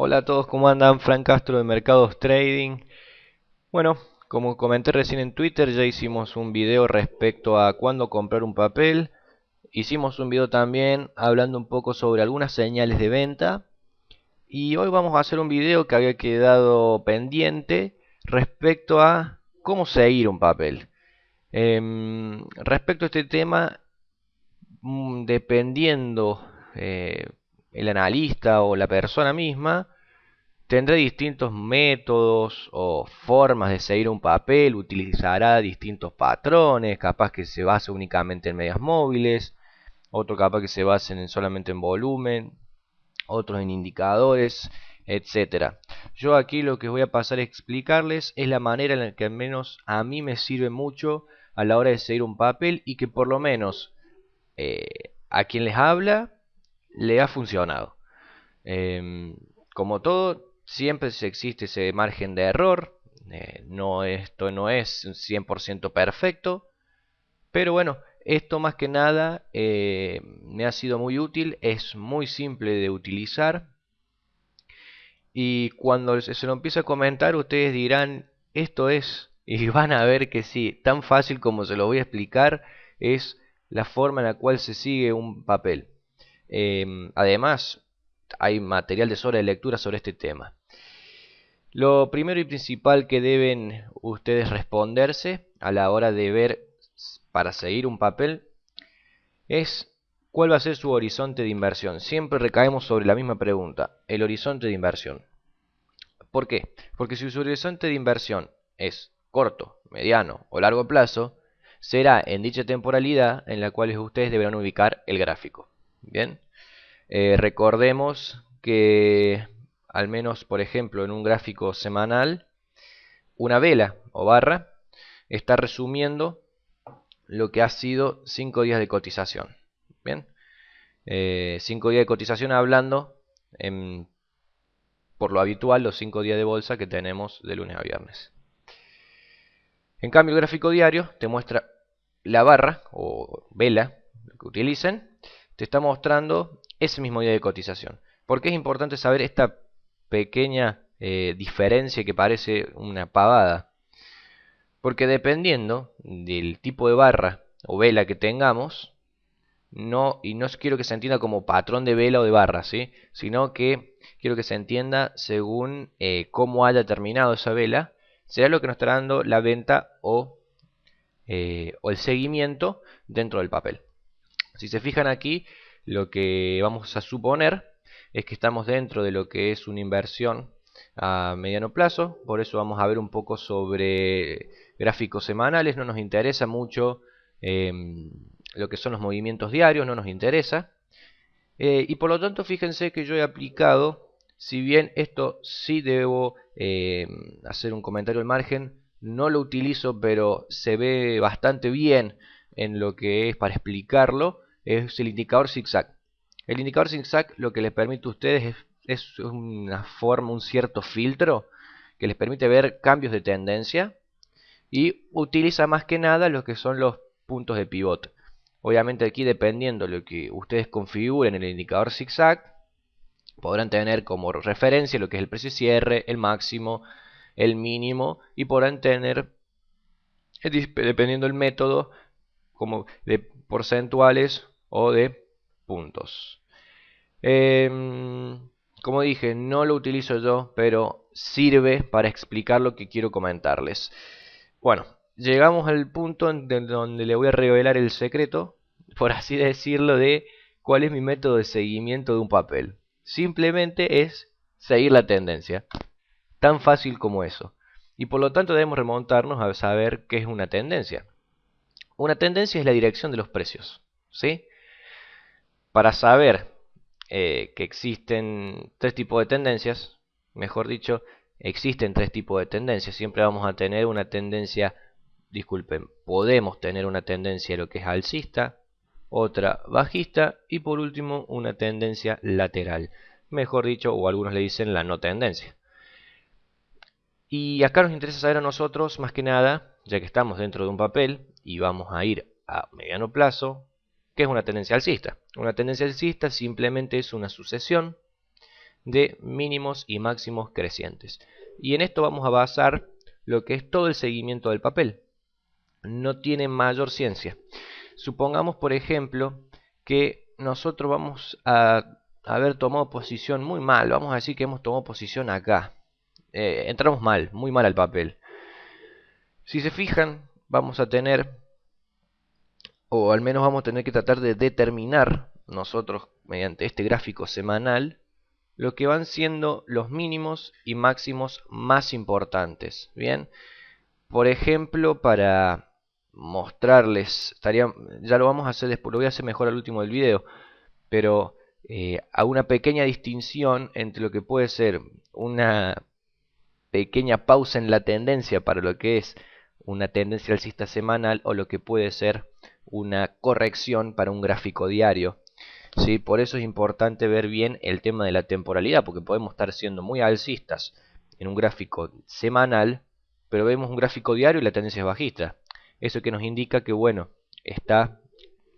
Hola a todos, ¿cómo andan? Frank Castro de Mercados Trading. Bueno, como comenté recién en Twitter, ya hicimos un video respecto a cuándo comprar un papel. Hicimos un video también hablando un poco sobre algunas señales de venta. Y hoy vamos a hacer un video que había quedado pendiente respecto a cómo seguir un papel. Respecto a este tema, dependiendo el analista o la persona misma, tendrá distintos métodos o formas de seguir un papel, utilizará distintos patrones, capaz que se base únicamente en medias móviles, otro capaz que se basen solamente en volumen, otros en indicadores, etcétera. Yo aquí lo que voy a pasar a explicarles es la manera en la que al menos a mí me sirve mucho a la hora de seguir un papel y que por lo menos a quien les habla le ha funcionado. Como todo, siempre existe ese margen de error. No, esto no es un 100% perfecto, pero bueno, esto más que nada me ha sido muy útil, es muy simple de utilizar y cuando se lo empiece a comentar ustedes dirán, esto es, y van a ver que sí, tan fácil como se lo voy a explicar, es la forma en la cual se sigue un papel. Además, hay material de sobra de lectura sobre este tema. Lo primero y principal que deben ustedes responderse a la hora de ver para seguir un papel es cuál va a ser su horizonte de inversión. Siempre recaemos sobre la misma pregunta, el horizonte de inversión. ¿Por qué? Porque si su horizonte de inversión es corto, mediano o largo plazo, será en dicha temporalidad en la cual ustedes deberán ubicar el gráfico. Bien, recordemos que al menos, por ejemplo, en un gráfico semanal, una vela o barra está resumiendo lo que ha sido 5 días de cotización. Bien, 5 días de cotización hablando por lo habitual los 5 días de bolsa que tenemos de lunes a viernes. En cambio, el gráfico diario te muestra la barra o vela que utilicen, te está mostrando ese mismo día de cotización. ¿Por qué es importante saber esta pequeña diferencia que parece una pavada? Porque dependiendo del tipo de barra o vela que tengamos, y no quiero que se entienda como patrón de vela o de barra, ¿sí? Sino que quiero que se entienda según cómo haya terminado esa vela, será lo que nos estará dando la venta o el seguimiento dentro del papel. Si se fijan aquí, lo que vamos a suponer es que estamos dentro de lo que es una inversión a mediano plazo, por eso vamos a ver un poco sobre gráficos semanales, no nos interesa mucho lo que son los movimientos diarios, no nos interesa, y por lo tanto fíjense que yo he aplicado, si bien esto sí debo hacer un comentario al margen, no lo utilizo pero se ve bastante bien en lo que es para explicarlo, es el indicador zigzag. El indicador zigzag lo que les permite a ustedes es una forma, un cierto filtro que les permite ver cambios de tendencia y utiliza más que nada lo que son los puntos de pivote. Obviamente aquí dependiendo de lo que ustedes configuren en el indicador zigzag, podrán tener como referencia lo que es el precio cierre, el máximo, el mínimo y podrán tener, dependiendo del método, como de porcentuales o de puntos. Como dije, no lo utilizo yo, pero sirve para explicar lo que quiero comentarles. Bueno, llegamos al punto en donde le voy a revelar el secreto, por así decirlo, de cuál es mi método de seguimiento de un papel. Simplemente es seguir la tendencia, tan fácil como eso. Y por lo tanto debemos remontarnos a saber qué es una tendencia. Una tendencia es la dirección de los precios, ¿sí? Para saber que existen tres tipos de tendencias, mejor dicho, existen tres tipos de tendencias. Siempre vamos a tener una tendencia, disculpen, podemos tener una tendencia lo que es alcista, otra bajista y por último una tendencia lateral. Mejor dicho, o algunos le dicen la no tendencia. Y acá nos interesa saber a nosotros, más que nada, ya que estamos dentro de un papel y vamos a ir a mediano plazo, ¿qué es una tendencia alcista? Una tendencia alcista simplemente es una sucesión de mínimos y máximos crecientes. Y en esto vamos a basar lo que es todo el seguimiento del papel. No tiene mayor ciencia. Supongamos, por ejemplo, que nosotros vamos a haber tomado posición muy mal. Vamos a decir que hemos tomado posición acá. Entramos mal, muy mal al papel. Si se fijan, vamos a tener, o al menos vamos a tener que tratar de determinar nosotros mediante este gráfico semanal lo que van siendo los mínimos y máximos más importantes. Bien, por ejemplo, para mostrarles, ya lo vamos a hacer después, lo voy a hacer mejor al último del video, pero a una pequeña distinción entre lo que puede ser una pequeña pausa en la tendencia para lo que es una tendencia alcista semanal o lo que puede ser una corrección para un gráfico diario. ¿Sí? Por eso es importante ver bien el tema de la temporalidad, porque podemos estar siendo muy alcistas en un gráfico semanal, pero vemos un gráfico diario y la tendencia es bajista. Eso que nos indica que, bueno, está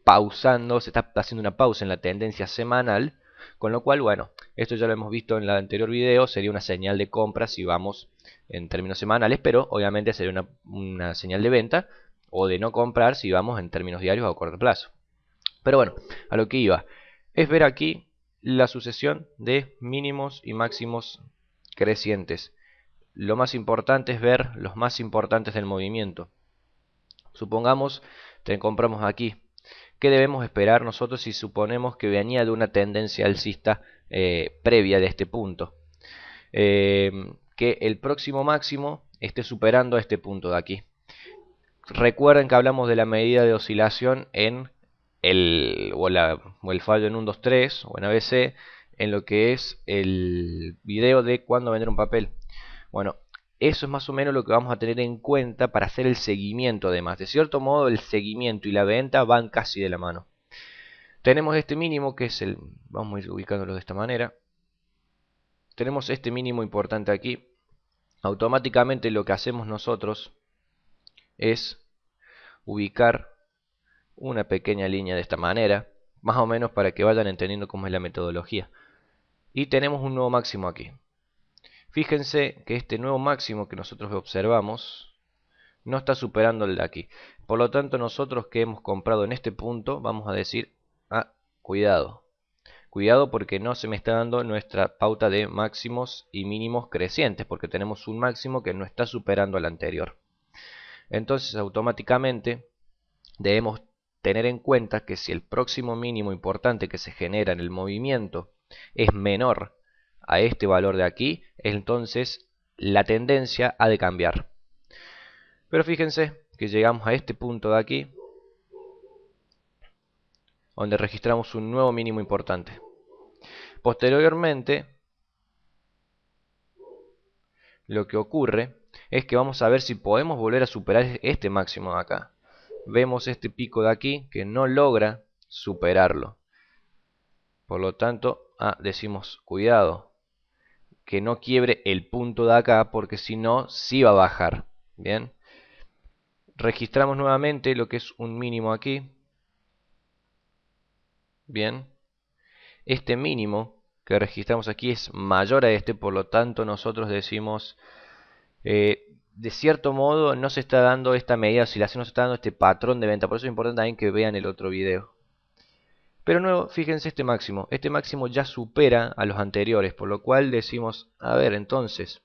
pausando, se está haciendo una pausa en la tendencia semanal, con lo cual, bueno, esto ya lo hemos visto en el anterior video, sería una señal de compra si vamos en términos semanales, pero obviamente sería una señal de venta o de no comprar si vamos en términos diarios o a corto plazo. Pero bueno, a lo que iba, es ver aquí la sucesión de mínimos y máximos crecientes. Lo más importante es ver los más importantes del movimiento. Supongamos que compramos aquí. ¿Qué debemos esperar nosotros si suponemos que venía de una tendencia alcista previa de este punto? Que el próximo máximo esté superando a este punto de aquí. Recuerden que hablamos de la medida de oscilación en o el fallo en 1, 2, 3 o en ABC en lo que es el video de cuándo vender un papel. Bueno, eso es más o menos lo que vamos a tener en cuenta para hacer el seguimiento. Además, de cierto modo el seguimiento y la venta van casi de la mano. Tenemos este mínimo que es el, vamos a ir ubicándolo de esta manera. Tenemos este mínimo importante aquí. Automáticamente lo que hacemos nosotros es ubicar una pequeña línea de esta manera, más o menos para que vayan entendiendo cómo es la metodología. Y tenemos un nuevo máximo aquí. Fíjense que este nuevo máximo que nosotros observamos no está superando el de aquí. Por lo tanto, nosotros que hemos comprado en este punto vamos a decir, cuidado. Cuidado porque no se me está dando nuestra pauta de máximos y mínimos crecientes, porque tenemos un máximo que no está superando al anterior. Entonces, automáticamente debemos tener en cuenta que si el próximo mínimo importante que se genera en el movimiento es menor a este valor de aquí, entonces la tendencia ha de cambiar. Pero fíjense que llegamos a este punto de aquí, donde registramos un nuevo mínimo importante. Posteriormente, lo que ocurre es que vamos a ver si podemos volver a superar este máximo de acá. Vemos este pico de aquí que no logra superarlo. Por lo tanto, decimos cuidado, que no quiebre el punto de acá, porque si no, sí va a bajar. Bien, registramos nuevamente lo que es un mínimo aquí. Bien, este mínimo que registramos aquí es mayor a este, por lo tanto nosotros decimos, de cierto modo no se está dando esta medida de oscilación, no se está dando este patrón de venta. Por eso es importante también que vean el otro video. Pero nuevo, fíjense este máximo ya supera a los anteriores, por lo cual decimos, a ver, entonces,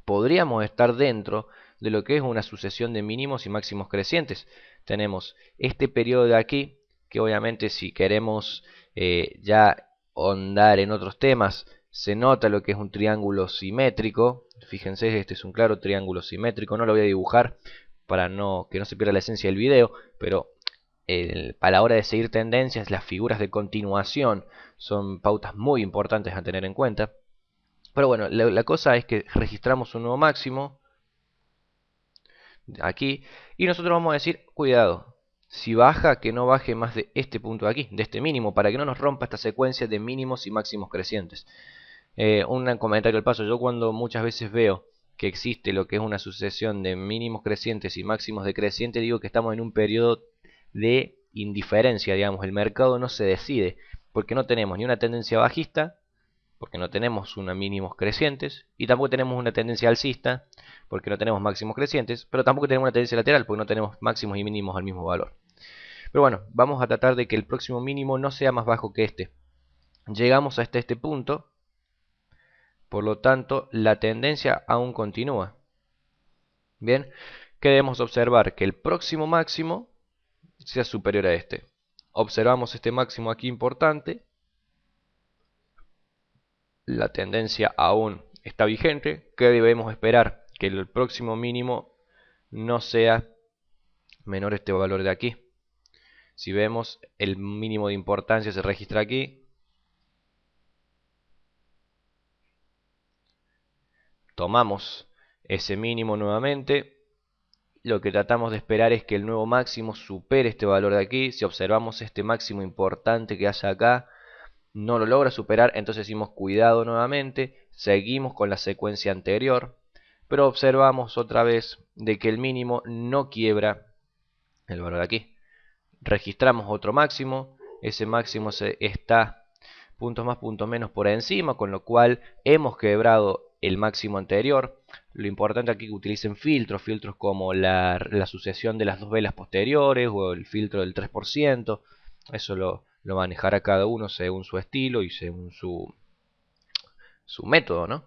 podríamos estar dentro de lo que es una sucesión de mínimos y máximos crecientes. Tenemos este periodo de aquí, que obviamente si queremos ya ahondar en otros temas, se nota lo que es un triángulo simétrico. Fíjense, este es un claro triángulo simétrico, no lo voy a dibujar para que no se pierda la esencia del video, pero a la hora de seguir tendencias, las figuras de continuación son pautas muy importantes a tener en cuenta. Pero bueno, la cosa es que registramos un nuevo máximo aquí y nosotros vamos a decir, cuidado, si baja, que no baje más de este punto de aquí, de este mínimo, para que no nos rompa esta secuencia de mínimos y máximos crecientes. Un comentario al paso, yo cuando muchas veces veo que existe lo que es una sucesión de mínimos crecientes y máximos decrecientes, digo que estamos en un periodo de indiferencia, digamos, el mercado no se decide, porque no tenemos ni una tendencia bajista, porque no tenemos una mínimos crecientes, y tampoco tenemos una tendencia alcista, porque no tenemos máximos crecientes, pero tampoco tenemos una tendencia lateral, porque no tenemos máximos y mínimos al mismo valor. Pero bueno, vamos a tratar de que el próximo mínimo no sea más bajo que este. Llegamos hasta este punto, por lo tanto, la tendencia aún continúa. Bien, ¿qué debemos observar? Que el próximo máximo sea superior a este. Observamos este máximo aquí importante. La tendencia aún está vigente. ¿Qué debemos esperar? Que el próximo mínimo no sea menor a este valor de aquí. Si vemos, el mínimo de importancia se registra aquí. Tomamos ese mínimo nuevamente. Lo que tratamos de esperar es que el nuevo máximo supere este valor de aquí. Si observamos este máximo importante que hace acá, no lo logra superar, entonces decimos cuidado nuevamente, seguimos con la secuencia anterior, pero observamos otra vez de que el mínimo no quiebra el valor de aquí. Registramos otro máximo, ese máximo está puntos más, puntos menos por encima, con lo cual hemos quebrado el máximo anterior. Lo importante aquí es que utilicen filtros como la sucesión de las dos velas posteriores o el filtro del 3%. Eso lo manejará cada uno según su estilo y según su método, ¿no?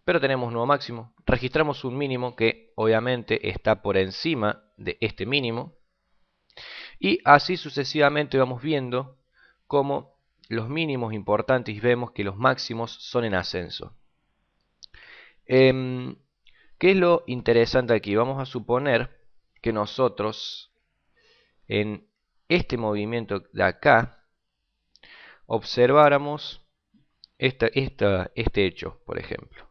Pero tenemos un nuevo máximo. Registramos un mínimo que obviamente está por encima de este mínimo. Y así sucesivamente vamos viendo cómo los mínimos importantes y vemos que los máximos son en ascenso. ¿Qué es lo interesante aquí? Vamos a suponer que nosotros en este movimiento de acá observáramos este hecho, por ejemplo.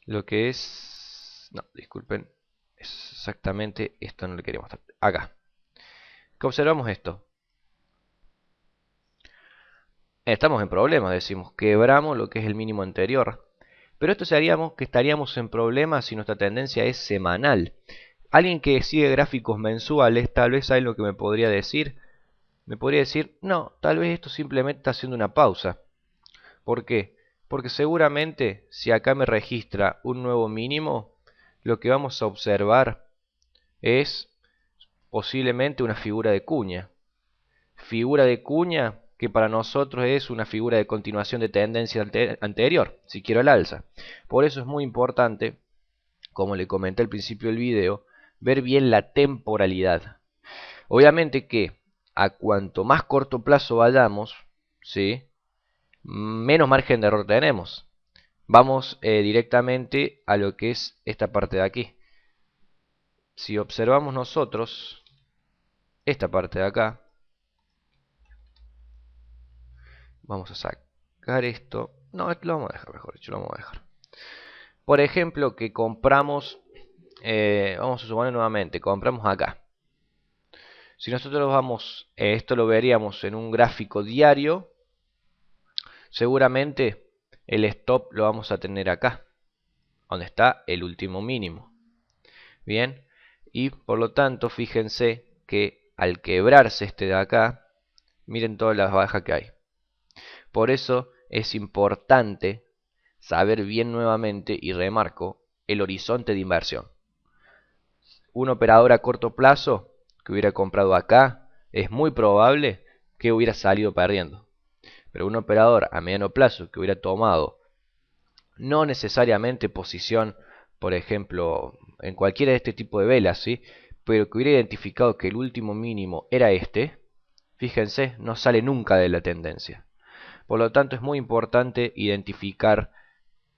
Lo que es... No, disculpen. Es exactamente esto, no le quería mostrar. Acá. Que observamos esto. Estamos en problemas, decimos. Quebramos lo que es el mínimo anterior. Pero esto seríamos que estaríamos en problemas si nuestra tendencia es semanal. Alguien que sigue gráficos mensuales, tal vez hay lo que me podría decir. Me podría decir, no, tal vez esto simplemente está haciendo una pausa. ¿Por qué? Porque seguramente si acá me registra un nuevo mínimo, lo que vamos a observar es posiblemente una figura de cuña. Figura de cuña que para nosotros es una figura de continuación de tendencia anterior, si quiero el alza. Por eso es muy importante, como le comenté al principio del video, ver bien la temporalidad. Obviamente que a cuanto más corto plazo vayamos, ¿sí?, menos margen de error tenemos. Vamos directamente a lo que es esta parte de aquí. Si observamos nosotros esta parte de acá, vamos a sacar esto. No, esto lo vamos a dejar, mejor dicho, lo vamos a dejar. Por ejemplo, que compramos, vamos a suponer nuevamente, compramos acá. Si nosotros vamos, esto lo veríamos en un gráfico diario, seguramente el stop lo vamos a tener acá, donde está el último mínimo. Bien, y por lo tanto, fíjense que al quebrarse este de acá, miren todas las bajas que hay. Por eso es importante saber bien nuevamente, y remarco, el horizonte de inversión. Un operador a corto plazo que hubiera comprado acá, es muy probable que hubiera salido perdiendo. Pero un operador a mediano plazo que hubiera tomado no necesariamente posición, por ejemplo, en cualquiera de este tipo de velas, ¿sí?, pero que hubiera identificado que el último mínimo era este, fíjense, no sale nunca de la tendencia. Por lo tanto, es muy importante identificar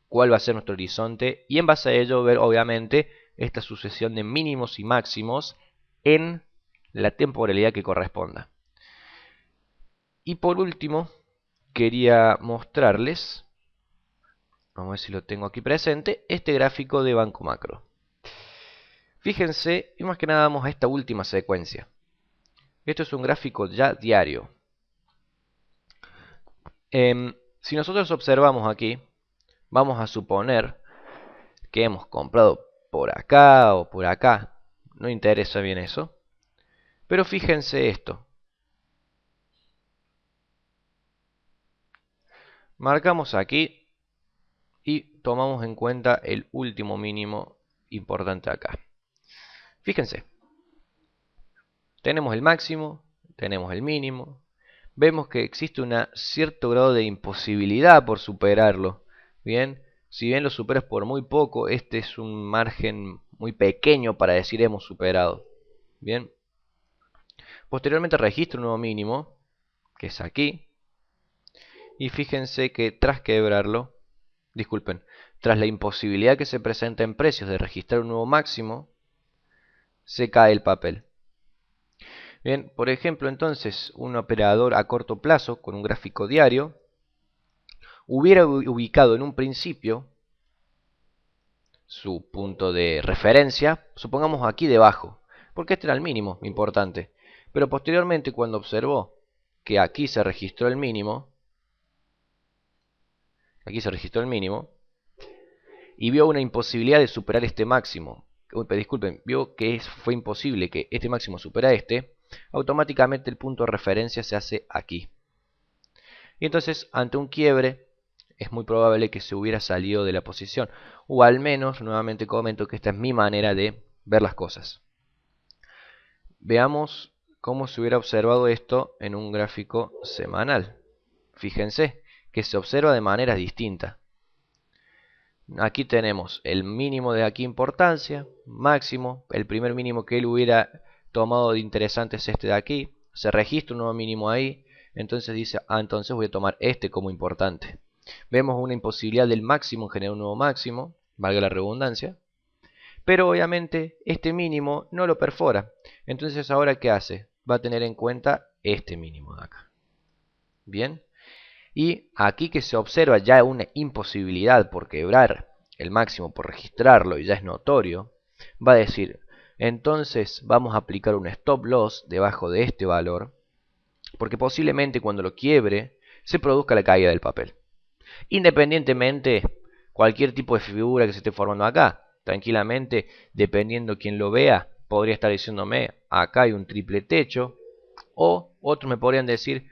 cuál va a ser nuestro horizonte y en base a ello ver, obviamente, esta sucesión de mínimos y máximos en la temporalidad que corresponda. Y por último, quería mostrarles, vamos a ver si lo tengo aquí presente, este gráfico de Banco Macro. Fíjense, y más que nada vamos a esta última secuencia. Esto es un gráfico ya diario. Si nosotros observamos aquí, vamos a suponer que hemos comprado por acá o por acá. No interesa bien eso. Pero fíjense esto. Marcamos aquí y tomamos en cuenta el último mínimo importante acá. Fíjense, tenemos el máximo, tenemos el mínimo. Vemos que existe un cierto grado de imposibilidad por superarlo. Bien, si bien lo superas por muy poco, este es un margen muy pequeño para decir hemos superado. Bien, posteriormente registro un nuevo mínimo, que es aquí. Y fíjense que tras quebrarlo, disculpen, tras la imposibilidad que se presenta en precios de registrar un nuevo máximo, se cae el papel. Bien, por ejemplo, entonces, un operador a corto plazo con un gráfico diario hubiera ubicado en un principio su punto de referencia, supongamos aquí debajo, porque este era el mínimo importante. Pero posteriormente, cuando observó que aquí se registró el mínimo, y vio una imposibilidad de superar este máximo, disculpen, vio que fue imposible que este máximo supera este, automáticamente el punto de referencia se hace aquí. Y entonces, ante un quiebre, es muy probable que se hubiera salido de la posición. O al menos, nuevamente comento que esta es mi manera de ver las cosas. Veamos cómo se hubiera observado esto en un gráfico semanal. Fíjense que se observa de manera distinta. Aquí tenemos el mínimo de aquí importancia, máximo, el primer mínimo que él hubiera tomado de interesante es este de aquí, se registra un nuevo mínimo ahí, entonces dice, entonces voy a tomar este como importante. Vemos una imposibilidad del máximo en generar un nuevo máximo, valga la redundancia, pero obviamente este mínimo no lo perfora, entonces ahora ¿qué hace? Va a tener en cuenta este mínimo de acá. Bien. Y aquí que se observa ya una imposibilidad por quebrar el máximo, por registrarlo, y ya es notorio, va a decir, entonces vamos a aplicar un stop loss debajo de este valor, porque posiblemente cuando lo quiebre se produzca la caída del papel. Independientemente cualquier tipo de figura que se esté formando acá, tranquilamente, dependiendo quién lo vea, podría estar diciéndome, acá hay un triple techo, o otros me podrían decir,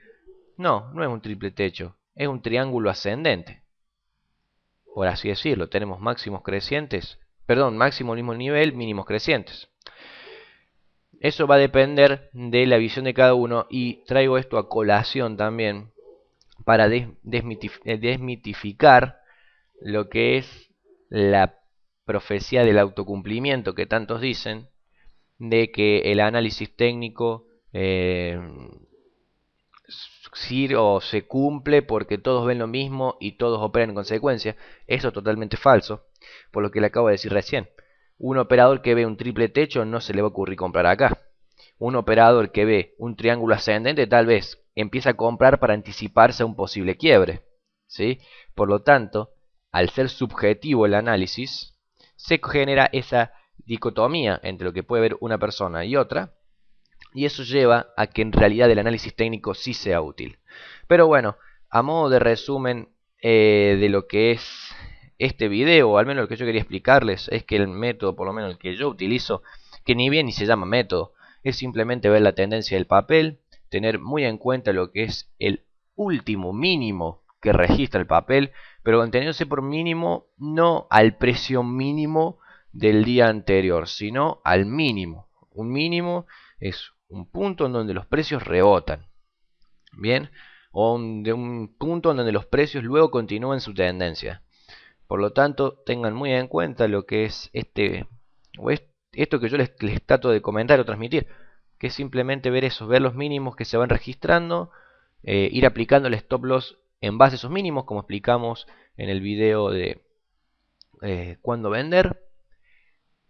no, no es un triple techo, es un triángulo ascendente. Por así decirlo, tenemos máximos crecientes, perdón, máximo al mismo nivel, mínimos crecientes. Eso va a depender de la visión de cada uno y traigo esto a colación también para desmitificar lo que es la profecía del autocumplimiento que tantos dicen, de que el análisis técnico se cumple porque todos ven lo mismo y todos operan en consecuencia. Eso es totalmente falso, por lo que le acabo de decir recién. Un operador que ve un triple techo no se le va a ocurrir comprar acá. Un operador que ve un triángulo ascendente tal vez empieza a comprar para anticiparse a un posible quiebre, ¿sí? Por lo tanto, al ser subjetivo el análisis, se genera esa dicotomía entre lo que puede ver una persona y otra, y eso lleva a que en realidad el análisis técnico sí sea útil. Pero bueno, a modo de resumen de lo que es este video, o al menos lo que yo quería explicarles, es que el método, por lo menos el que yo utilizo, que ni bien ni se llama método, es simplemente ver la tendencia del papel, tener muy en cuenta lo que es el último mínimo que registra el papel, pero entendiéndose por mínimo no al precio mínimo del día anterior, sino al mínimo. Un mínimo es un punto en donde los precios rebotan, bien, o de un punto en donde los precios luego continúan su tendencia. Por lo tanto, tengan muy en cuenta lo que es esto que yo les trato de comentar o transmitir, que es simplemente ver eso, ver los mínimos que se van registrando, ir aplicando el stop loss en base a esos mínimos, como explicamos en el video de cuándo vender,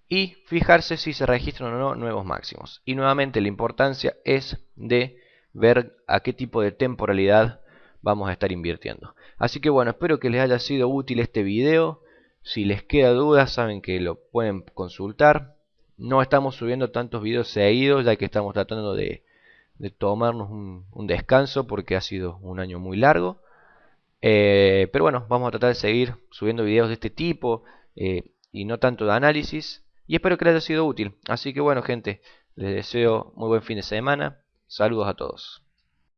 y fijarse si se registran o no nuevos máximos. Y nuevamente la importancia es de ver a qué tipo de temporalidad vamos a estar invirtiendo. Así que bueno, espero que les haya sido útil este video. Si les queda duda, saben que lo pueden consultar. No estamos subiendo tantos videos seguidos, ya que estamos tratando de tomarnos un descanso porque ha sido un año muy largo. Pero bueno, vamos a tratar de seguir subiendo videos de este tipo y no tanto de análisis. Y espero que les haya sido útil. Así que bueno, gente, les deseo muy buen fin de semana. Saludos a todos.